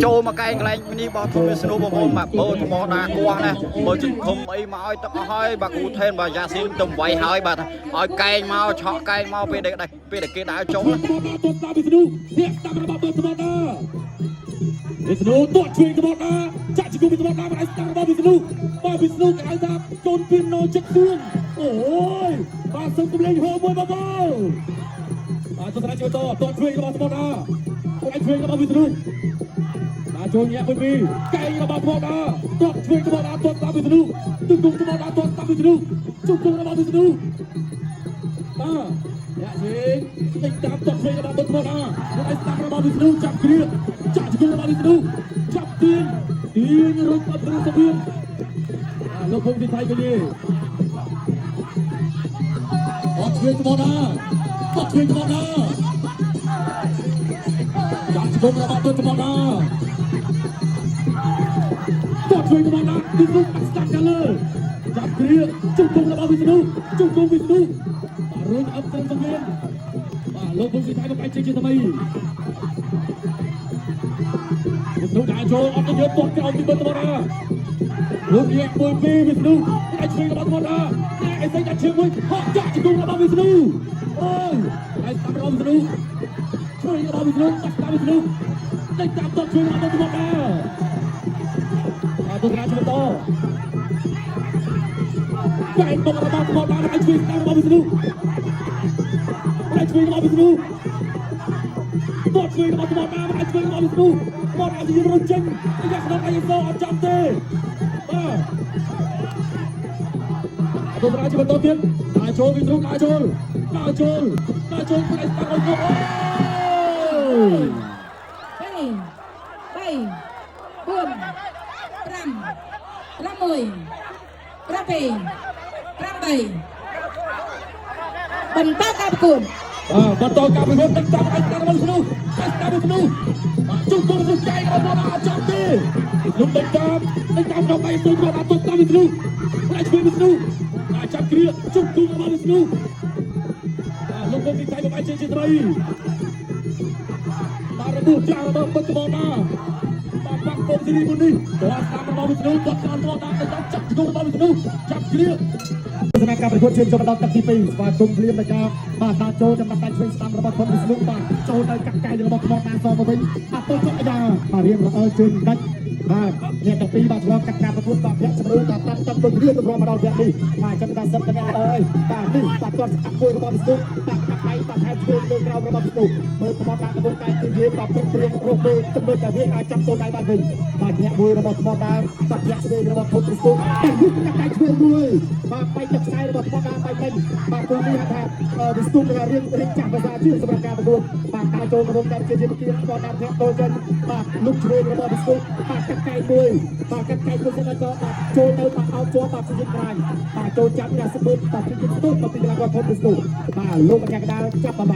ចូលមកកែកន្លែងនេះបងធំវាស្នូបងប្អូនបាទបើថ្មដាគួងណាបើជិះធំអីមកឲ្យទឹកអស់ហើយបាទគូថេនបាទយ៉ាស៊ីនទៅវាយហើយបាទឲ្យកែងមកឆក់កែងមកពេលដែលគេដើរចូលវិស្ណុទាត់ជួយក្បត់ណាចាក់ជង្គង់វិស្ណុណាមិនឲ្យស្ដាប់របស់វិស្ណុបាទវិស្ណុគេហៅថាកូនពីណូចិត្តគួងអូយបាទសុំគំលេងហូរមួយបងប្អូនបាទទស្សនាជួយតទាត់ជួយរបស់ស្បតណាគាត់ឲ្យជួយរបស់វិស្ណុបាទចូលញាក់មួយពីរកែងរបស់ស្បតណាទាត់ជួយក្បត់ណាទាត់តាមវិស្ណុជង្គង់ក្បត់ណាទាត់តាមវិស្ណុជង្គង់របស់វិស្ណុបាទយ៉ាស៊ីតិចតាមទាត់ជួយរបស់ស្បតណាគាត់ឲ្យស្ដាប់របស់វិស្ណុចាប់គ្រាចាក់ជង្គង់របស់វិស្ណុចាប់ទៀនរុញអត់ព្រឹងស្បៀងលោកភូមិទីថៃវិញទេអត់ជួយក្បត់ណាអត់ជួយក្បត់ណាចាក់ជង្គង់របស់ក្បត់ណាទាត់ជួយក្បត់ណាវិស្ណុស្ដាប់កាលើចាប់គ្រាជង្គង់របស់វិស្ណុជង្គង់វិស្ណុរុញអត់ព្រឹងស្បៀងបាទលោកភូមិទីថៃក៏បែកចេញជាថ្មីវិស្ណុដាក់ចូលអត់ទៅយកទាត់ក្រោមពីបន្ទប់ណាលោកញាក់មួយពីរវិស្ណុអាចជួយរបស់គាត់ណាអីស្អីដាក់ជើងមួយហក់ចាក់ជង្គង់របស់វិស្ណុអូយហើយតាមរបស់វិស្ណុជួយរបស់វិស្ណុតាមវិស្ណុតែតាមទាត់ជួយរបស់បន្ទប់ណាអត់ទៅរាជបន្តតែបុករបស់គាត់ណាអាចជួយតាមរបស់វិស្ណុអាចជួយរបស់វិស្ណុទាត់ជួយរបស់គាត់ណាអាចជួយរបស់វិស្ណុមកអត់យល់រត់ចេញយ៉ាងណាអីសោអត់ចាំទេបាទអត់រាជបន្តទៀតដាក់ចូលវិទ្យុដាក់ចូលគាត់ឲ្យស្ដាប់ឲ្យគាត់បន្តការប្រកួតបន្តការប្រកួតទឹកតាមឲ្យស្ដាប់របស់ស្នូជុំគុំសុខใจរបស់អត់ចាំទេលោកដេញតាមដល់បាយស្នូគាត់អត់តាមវិស្ណុអាចជួយវិស្ណុអាចចាប់គ្រាជុំគុំរបស់វិស្ណុលោកគុំទីថៃមកអាចជាត្រីបាទរបួសចាស់របស់បិទត្បូងណាបាទបាក់គុំទីនេះមុននេះគាត់តាមរបស់វិស្ណុគាត់តាមត្បូងណាទៅចាប់ជុំរបស់វិស្ណុចាប់គ្រាសនាការប្រកួតជើងចូលដល់ទឹកទី2ស្វាគមន៍ភ្លាមនៃការបាទដាក់ចូលចំណាប់ដៃឆ្វេងស្ដាំរបស់គាត់វិស្ណុបាទចូលទៅកាត់កែរបស់គាត់បានសមកវិញបាទទៅចុះអាយ៉ាបាទរៀងល្អជើងដាច់បាទអ្នកទាំងពីរបាទឆ្លងកាត់ការប្រកួតបាទភាក់ជំរឿនតាមទឹកដូចរៀងទៅមកដល់វគ្គនេះបាទចាំតែសិនតែអើយបាទនេះបាទគាត់ស្ដាប់គួយរបស់វិស្ណុបាទកាត់ដៃបាទថែមជួយលើក្រោមរបស់វិស្ណុមើលថ្មតាមកំពុងតែទីវាបាទព្រឹកព្រៀងរកមើលទំនួលតែវាអាចចាប់ចូលដៃបានវិញបាទអ្នកមួយរបស់ថ្មតាមបាទភាក់ឆ្វេងរបស់ធំវិស្ណុតែយុទ្ធកាត់ដៃជួយមួយបាទបែកទឹកខ្សែរបស់ថ្មតាមបែកវិញបាទគូនេះថាវិស្ណុនឹងរៀងចាស់ភាសាជាសម្រាប់ការប្រកួតបាទការចូលក្រុមការជាវិទ្យាថ្មតាមធាក់ចូលចេញបាទលុកឆ្វេងរបស់វិស្ណុបាទកាត់កែមួយបាទកាត់កែមួយសិនក៏បាទចូលទៅបាទអោបជាប់បាទជាក្រាញបាទចូលចាប់អ្នកស្បឺតបាទជាស្ទុតបាទពីកន្លែងគាត់ធំវិស្ណុបាទលោកបញ្ញាកដាលចាប់បាទ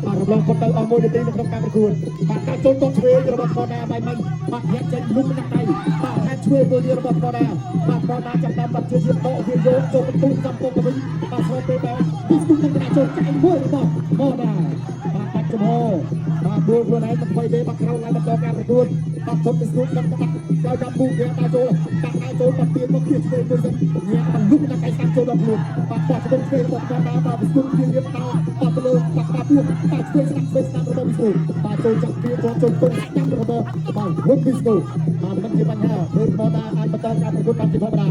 បាទរំលងគាត់ទៅអស់មួយនាទីនៅក្នុងការប្រកួតបាទការចូលតឆ្វេងរបស់គាត់ដែរបាយមិញបាទញាក់ចេញលុកណាស់ដៃបាទហាត់ឆ្វេងមួយទៀតរបស់គាត់ដែរបាទគាត់បានចាប់តាមបាទជាដកវាយកចូលបន្ទូសំពុកទៅវិញបាទស្រូបពេលដែរវិស្ណុនឹងដាក់ចូលចៃមួយរបស់គាត់ដែរបាទបាច់ចំហបាទដួលខ្លួនឯងមិនខ្វៃទេបាទក្រោយឡើងបន្តការប្រកួតបាទធំវិស្ណុនឹងដាក់ដល់ចាប់ពូវាដាក់ចូលបាទទៀនមកគៀឆ្វេងមួយសិនញាក់បានលុកដាក់ដៃសាច់ចូលដល់ខ្លួនបាទបោះឆ្វេងឆ្វេងរបស់គាត់ដែរបាទវិស្ណុវារៀបតោបាទទៅលើបាទពួរបាទឆ្វេងស្ដាប់របស់វិស្ណុបាទចូលចាប់វាចូលទុំស្ដាំរបស់បាទវិស្ណុបាទមិនជាបញ្ហាពេលមកដល់អាចបន្តការប្រកួតតាមជាធម្មតា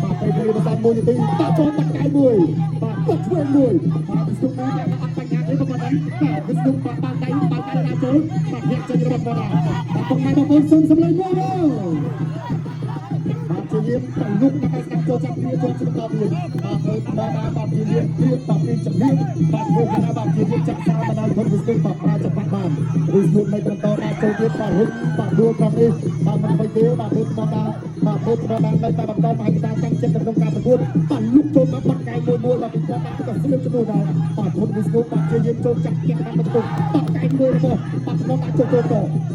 បាទពេលវាបន្តមួយនាទីបាទចូលបាត់កាយមួយបាទគាត់ឆ្វេងមួយបាទវិស្ណុនេះអត់បញ្ហាទេគាត់ដែរបាទវិស្ណុបាទបានដៃដាក់ចូលបាទញាក់ចេញរបស់គាត់ដែរបាទពុកម៉ែបងប្អូនសូមសម្លេងមួយទៅជាយាមលុកដាក់ស្ដាប់ចូលចាប់វាចូលបន្តទៀតបាទទៅបាទជាយាមទៀតបាទពីជំនាញបាទធ្វើកណ្ដាលបាទជាយាមចាក់សារមកដល់ធំវិស្ណុបាទប្រើចាប់បានវិស្ណុមិនបន្តដល់ចូលទៀតបាទរុញបាទដួលក្រុមនេះបាទមិនបីទេបាទធ្វើបន្តបាទធ្វើបន្តនៅតែបន្តមកឲ្យតាចាំចិត្តក្នុងការប្រកួតបាទលុកចូលមកបាត់កាយមួយបាទពីគាត់បានក៏ស្លៀកចំនួនដែរបាទធំវិស្ណុបាទជាយាមចូលចាក់ទៀតតាមបន្ទុកបាត់កាយមួយរបស់បាទក្នុងដាក់ចូល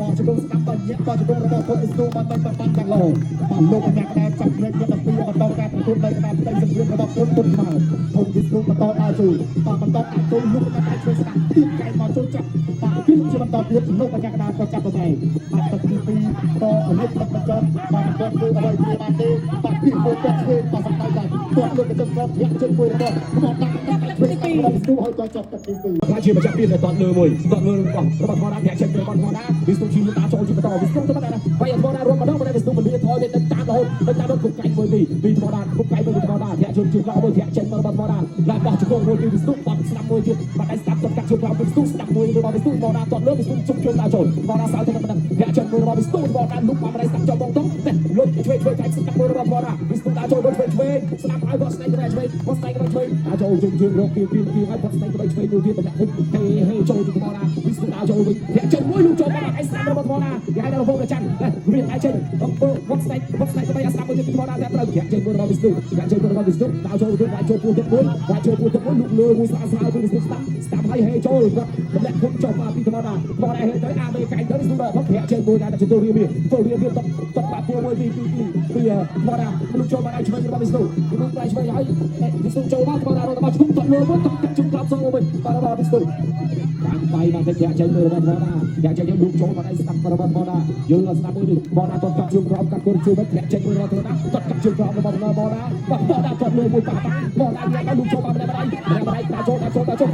បាទជំនុំស្ដាប់បាទញាក់បាទជំនុំរបស់ធំវិស្ណុបាទបានយ៉ាងល្អបាទលោកបញ្ញាកដាលចាប់លេខយកទៅពីបន្តការប្រកួតនៅកណ្ដាលផ្ទៃសង្គ្រាមរបស់ក្រុមពុនមកធំវិស្ណុបន្តដល់ជួយបាទបន្តអាចចូលលុកដាក់ឆ្វេងស្ដាប់ទៀតកែមកចូលចាប់បាទគឺ ជាបន្តទៀតលោកបញ្ញាកណ្ដាលក៏ចាប់ទៅដែរបាត់ទឹកទី2ក៏រៀបទឹកបញ្ចប់បានគាត់ធ្វើអ្វីព្រាបានទេបាត់ពីមួយគាត់ធ្វើក៏សម្ដៅដែរគាត់លោកបញ្ចប់គាត់ធាក់ជើងមួយរបស់គាត់ដាក់ធ្វើទី2ហើយគាត់ចាប់ទឹកទី2ខ្លាចជាម្ចាស់ទៀតតលើមួយតលើរបស់ធម្មតាធាក់ជើងរបស់ធម្មតាវិស្ណុឈីតាចូលជាបន្តវិស្ណុទៅដែរហើយធម្មតារួមម្ដងវិស្ណុមិនលៀថយទេតាមរហូតដល់តាមរត់គុកកាច់មួយទីពីធម្មតាគុកកាច់មួយធម្មតាធាក់ជើងជាក្រោយមួយធាក់ចេញមករបស់ធម្មតាlại bỏ chụp một cái ví dụ bắt snap môiទៀតបាត់ដៃស្ដាប់ទឹកកាត់ជើងក្រោយវិស្ណុស្ដាប់មួយរបស់វិស្ណុមកដល់តលើវិស្ណុជុំជើងដល់ចូលមកដល់សៅទៅមិនដឹងធាក់ជើងមួយរបស់វិស្ណុមកដល់លុបបាត់ដៃស្ដាប់ចូលបងតុងលុបជួយកាច់ស្ដាប់មួយរបស់ធម្មតាវិស្ណុដល់ចូលលុបជួយស្ដាប់ហើយក៏ស្ដាប់ទៅជួយស្ដាប់ទៅជួយដល់ចូលជើងជើងរកពីហើយក៏ស្ដាប់ទៅជួយមួយទៀតតម្លាក់ហេចូលទៅធម្មតាវិស្ណុដល់ចូលវិញធាក់ជើងមួយលុបចូលបាត់ដៃស្ដាប់របស់ធម្មតាគេហៅថារវងប្រចាំរៀនដៃជើងវត្តស្ដាប់ទៅស្ដាប់មួយទៀតធម្មតាតែត្រូវធាក់ជើងមួយរបស់វិស្ណុធាក់ជើងមួយរបស់វិស្ណុដល់ចូលទៅចូលពោះទឹកមួយចូលពោះទឹកមួយលុបលើមួយស្អាតទៅវិស្ណុស្ដាប់ហើយហេចូលគាត់តម្លាក់គុំចុះមកពីធម្មតាមកដែរហេទៅអាមេរិកទៅវិស្ណុដល់គាត់ធាក់ជើងមួយដល់ចូលរៀបតបាត់ពួរមួយពីធម្មតាលុបចូលមកឲ្យឆ្វេងរបស់វិស្ណុលុបដៃឆ្វេងហើយវិស្ណុចូលមកធម្មតារបស់ឈុំតលើមួយទឹកជុំក្លាប់សងមួយរបស់វិស្ណុតាមបាយមកទៅធាក់ជើងមួយរបស់ធម្មតាធាក់ជើងលុបចូលមកដៃស្ដាប់របស់ធម្មតាយើងស្ដាប់មួយនេះមកដល់តជុំក្រោមកាត់គុំជួយមកធាក់ជើងមួយរបស់ធម្មតាតកាត់ជើងក្រោមរបស់ធម្មតាមកដល់គាត់លើមួយប៉ាមកដល់លុបចូលមកដល់ដៃចូល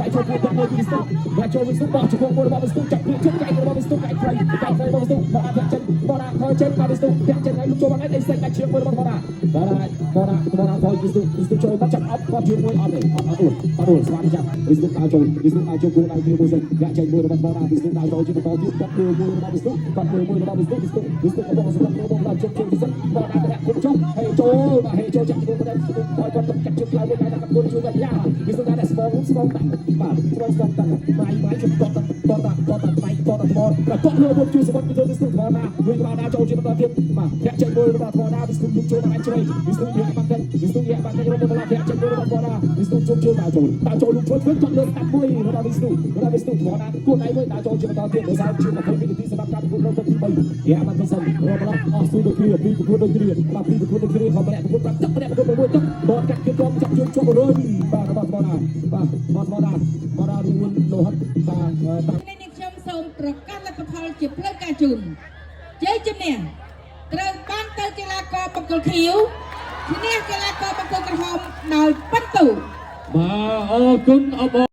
បាយចូលមួយវិស្ណុចូលវិស្ណុបោះជុំមួយរបស់វិស្ណុចាក់ជើងកាច់របស់វិស្ណុកាច់របស់វិស្ណុមកដល់ធាក់ជើងមកដល់ខើជើងរបស់វិស្ណុធាក់ជើងឲ្យលុបចូលមកដៃសេកកាច់ជើងមួយរបស់ធម្មតាដល់ថយវិស្ណុចូលមកចាប់អប់គាត់ជើងមួយអត់ទេអត់ស្វាមចាប់វិស្ណុដល់ចូលគោលដៅទីមួយសិនធាក់ជើងមួយរបស់ធម្មតាវិស្ណុដល់ចូលជាបន្តទៀតគាត់លើមួយរបស់វិស្ណុគាត់លើមួយរបស់វិស្ណុក៏បងសម្រាប់របស់ដល់ជើងទីសិនមកដល់ធាក់គុំចុះហេចូលចាក់ចូលមកដល់គាត់កាត់ជើងខ្លៅមួយដល់កាត់គុំជួយដល់យ៉ាវិស្ណុដល់ស្មងតាំងបាទស្មងតាំងបាយជុំតតថ្មគាត់លើមួយជួយសម្រាប់វិស្ណុធម្មតាវិញមកដល់ចូលជាបន្តទៀតបាទធាក់ជើងមួយរបស់ធម្មតាវិស្ណុជួយមកជួយវិស្ណុយកបាត់ទៅរបស់ធាក់ជើងមួយរបស់ធម្មតាវិស្ណុជុំជើងដល់ចូលលុបជួយគាត់លើស្ដាប់មួយរបស់វិស្ណុធម្មតាខ្លួនឯងមួយដល់ចូលជាបន្តទៀតដោយសារជា20វិនាទីសម្រាប់ការប្រកួតរកទឹកទី3យ៉ាបានទៅសិនរបស់អស់ស៊ូដូចគ្នាពីប្រកួតដូចគ្នាបាទពីប្រកួតដូចគ្នាhọម្នាក់ប្រកួត5ទឹកម្នាក់ប្រកួត6ទឹកបតកាត់គេក្រុមចាប់ជើងជាប់រួយបាទរបស់ធម្មតាបាទមកដល់រួនលោហិតបាទនេះខ្ញុំសូមប្រកាសលទ្ធផលជាផ្លូវការជូនជ័យជំនះត្រូវបានទៅកីឡាករបង្គោលខៀវឈ្នះកីឡាករបង្គោលក្រហមដោយពិន្ទុបាទអរគុណ